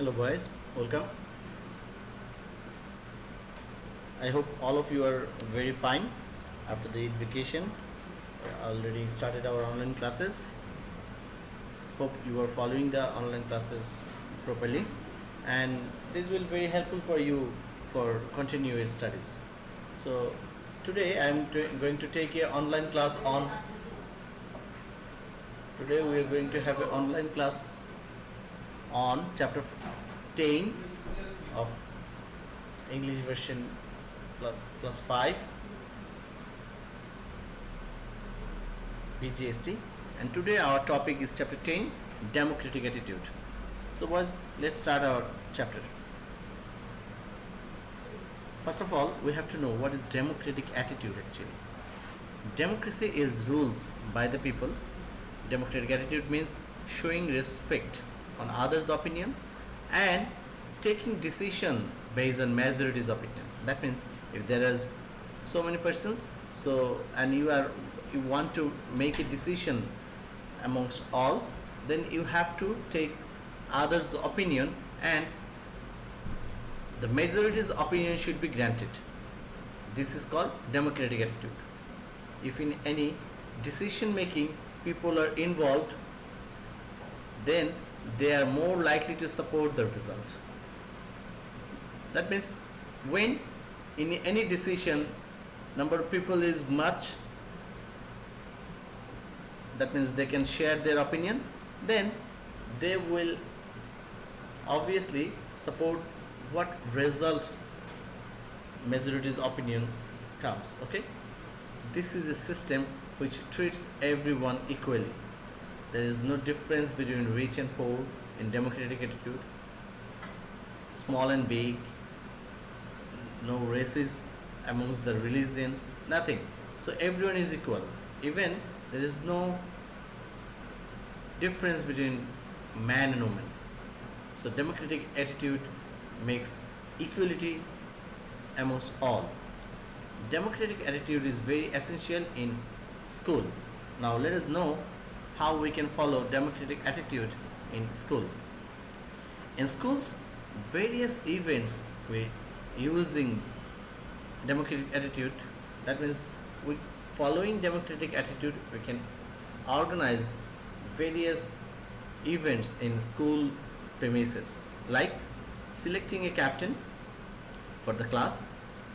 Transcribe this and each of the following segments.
Hello boys, welcome. I hope all of you are very fine after the Eid vacation. We already started our online classes. Hope you are following the online classes properly, and this will very helpful for you for continue your studies. So today I am going to take a online class on. Today we are going to have an online class on chapter 10 of English version plus 5 BGST, and today our topic is chapter 10, democratic attitude. So boys, let's start our chapter. First of all, we have to know what is democratic attitude actually. Democracy is rules by the people. Democratic attitude means showing respect on others' opinion and taking decision based on majority's opinion. That means if there is so many persons, and you want to make a decision amongst all, then you have to take others' opinion, and the majority's opinion should be granted. This is called democratic attitude. If in any decision making people are involved, then they are more likely to support the result. That means when in any decision number of people is much, that means they can share their opinion, then they will obviously support what result majority's opinion comes. Okay, this is a system which treats everyone equally. There is no difference between rich and poor in democratic attitude, small and big, no races amongst the religion, nothing. So everyone is equal. Even there is no difference between man and woman. So democratic attitude makes equality amongst all. Democratic attitude is very essential in school. Now let us know how we can follow democratic attitude in school. In schools, various events we using democratic attitude. That means we following democratic attitude we can organize various events in school premises, like selecting a captain for the class,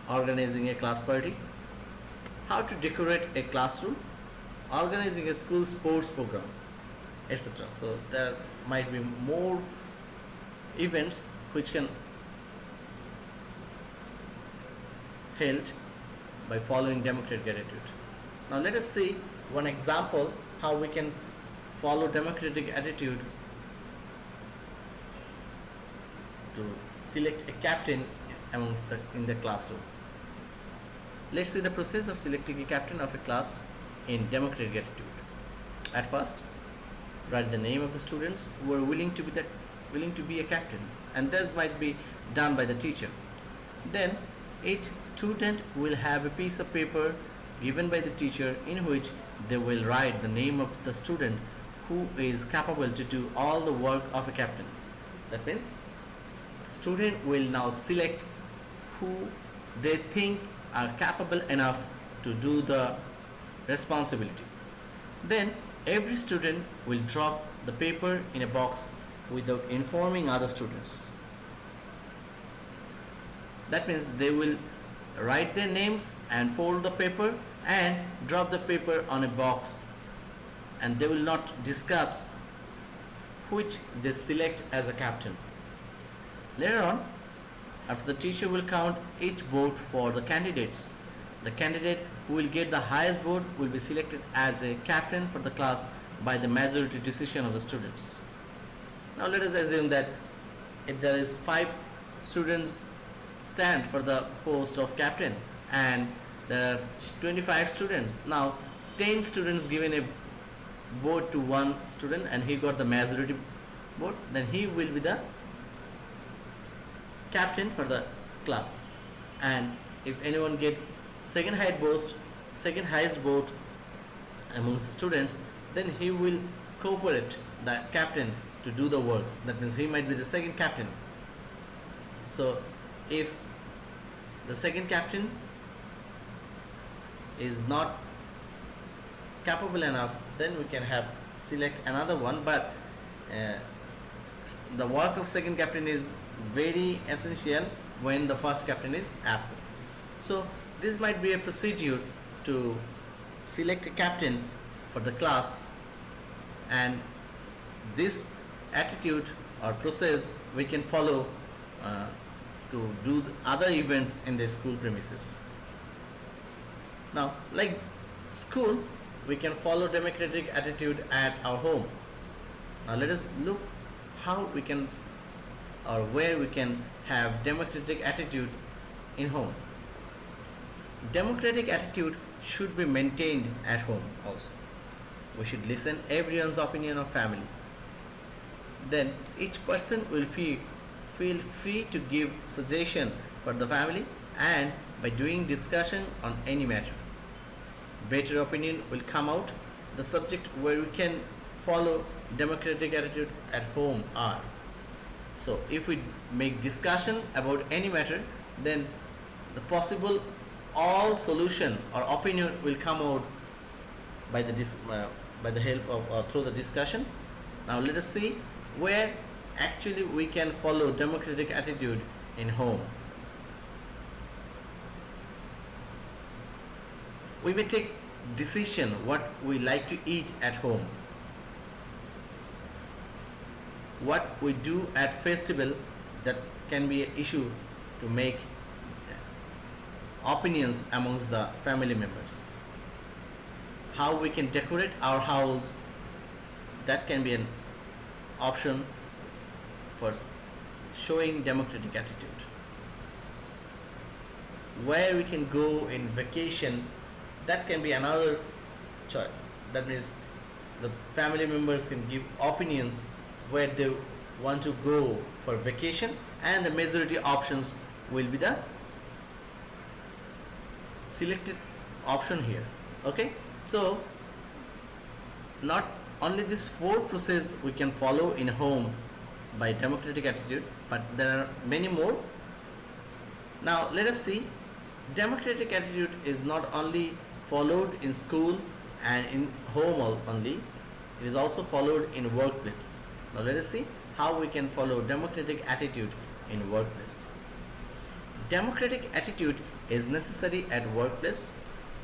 organizing a class party, how to decorate a classroom, organizing a school sports program, etc. So there might be more events which can held by following democratic attitude. Now let us see one example how we can follow democratic attitude to select a captain in the classroom. Let's see the process of selecting a captain of a class in democratic attitude. At first, write the name of the students who are willing to be a captain, and this might be done by the teacher. Then each student will have a piece of paper given by the teacher in which they will write the name of the student who is capable to do all the work of a captain. That means the student will now select who they think are capable enough to do the responsibility. Then every student will drop the paper in a box without informing other students. That means they will write their names and fold the paper and drop the paper on a box, and they will not discuss which they select as a captain. Later on, after the teacher will count each vote for the candidates, the candidate who will get the highest vote will be selected as a captain for the class by the majority decision of the students. Now let us assume that if there is 5 students stand for the post of captain and there are 25 students, now 10 students given a vote to one student and he got the majority vote, then he will be the captain for the class. And if anyone gets second highest vote amongst the students, then he will cooperate the captain to do the works. That means he might be the second captain. So if the second captain is not capable enough, then we can have select another one. But uh, the work of second captain is very essential when the first captain is absent. So this might be a procedure to select a captain for the class, and this attitude or process we can follow uh, to do the other events in the school premises. Now, like school, we can follow democratic attitude at our home. Now, let us look how we can or where we can have democratic attitude in home. Democratic attitude should be maintained at home also. We should listen everyone's opinion of family. Then each person will feel free to give suggestion for the family, and by doing discussion on any matter, better opinion will come out. The subject where we can follow democratic attitude at home are, so if we make discussion about any matter, then the possible all solution or opinion will come out by by the help of or through the discussion. Now let us see where actually we can follow democratic attitude in home. We may take decision what we like to eat at home, what we do at festival. That can be an issue to make opinions amongst the family members. How we can decorate our house, that can be an option for showing democratic attitude. Where we can go in vacation, that can be another choice. That means the family members can give opinions where they want to go for vacation, and the majority options will be the selected option here. Okay, so not only this four process we can follow in home by democratic attitude, but there are many more. Now let us see, democratic attitude is not only followed in school and in home only, it is also followed in workplace. Now let us see how we can follow democratic attitude in workplace. Democratic attitude is necessary at workplace.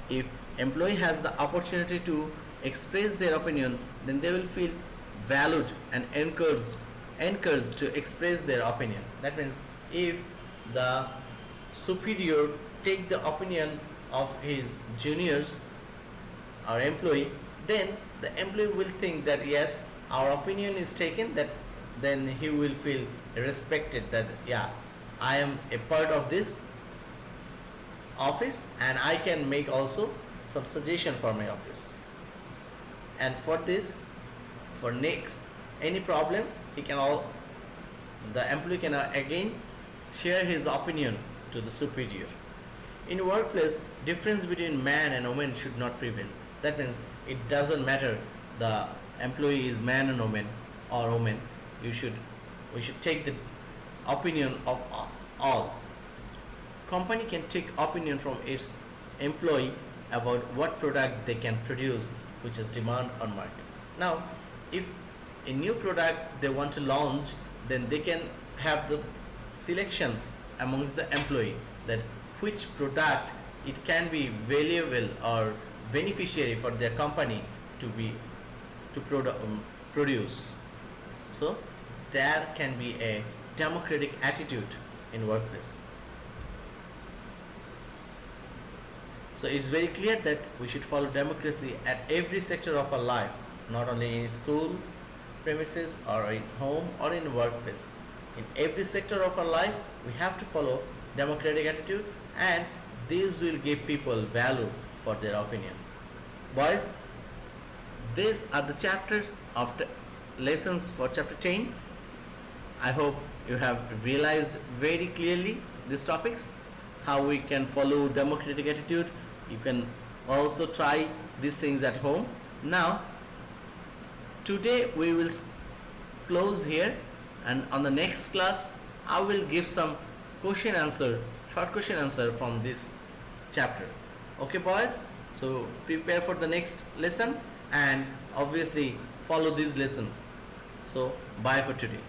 If employee has the opportunity to express their opinion, then they will feel valued and encouraged to express their opinion. That means if the superior take the opinion of his juniors or employee, then the employee will think that yes, our opinion is taken, that then he will feel respected, that yeah, I am a part of this office and I can make also some suggestion for my office. And for this, for next any problem, he can the employee can again share his opinion to the superior. In workplace, difference between man and woman should not prevail. That means it doesn't matter the employee is man and woman. We should take the opinion of all. Company can take opinion from its employee about what product they can produce, which is demand on market. Now, if a new product they want to launch, then they can have the selection amongst the employee that which product it can be valuable or beneficiary for their company to produce. So there can be a democratic attitude in workplace. So it's very clear that we should follow democracy at every sector of our life, not only in school premises or in home or in workplace. In every sector of our life, we have to follow democratic attitude, and this will give people value for their opinion. Boys, these are the chapters of the lessons for chapter 10. I hope you have realized very clearly these topics, how we can follow democratic attitude. You can also try these things at home. Now, today we will close here, and on the next class I will give some question answer, short question answer from this chapter. Okay boys, so prepare for the next lesson and obviously follow this lesson. So bye for today.